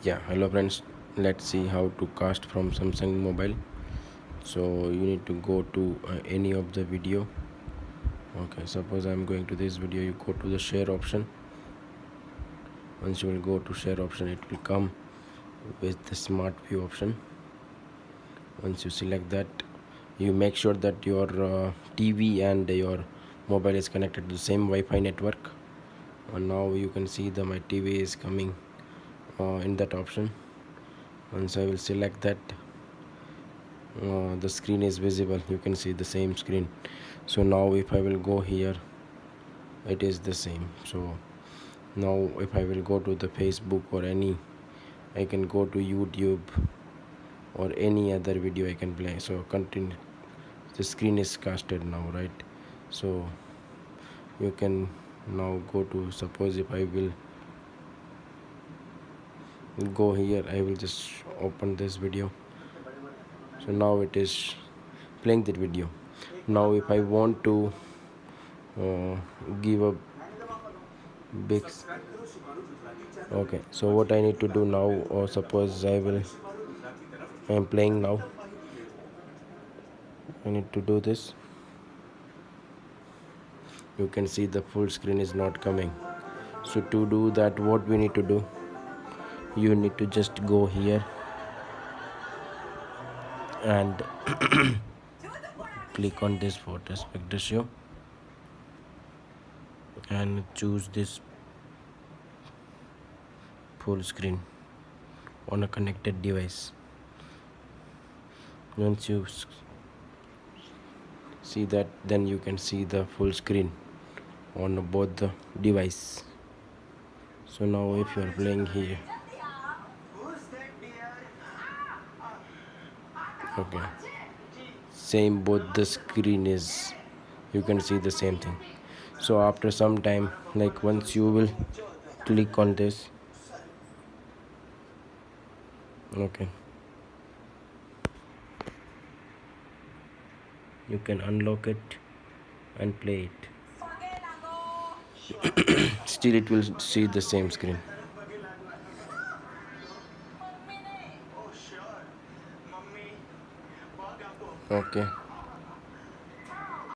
Yeah, hello friends. Let's see how to cast from Samsung mobile. So you need to go to any of the video. Okay, suppose I'm going to this video. You go to the share option. Once you will go to share option, it will come with the smart view option. Once you select that, you make sure that your TV and your mobile is connected to the same Wi-Fi network. And now you can see that my TV is coming in that option. Once I will select that, the screen is visible. You can see the same screen. So now if I will go here, it is the same. So now if I will go to the Facebook or any, I can go to YouTube or any other video I can play. So continue, the screen is casted now, right? So you can now go to, suppose if I will go here, I will just open this video. So now it is playing that video. Now if I want to give a big, okay, so what I need to do now, or suppose I am playing now, I need to do this. You can see the full screen is not coming. So to do that, what we need to do, you need to just go here and click on this photo aspect ratio and choose this full screen on a connected device. Once you see that, then you can see the full screen on both the device. So now if you are playing here, okay, same, both the screen is, you can see the same thing. So after some time, like once you will click on this, okay, you can unlock it and play it. Still it will see the same screen. Okay.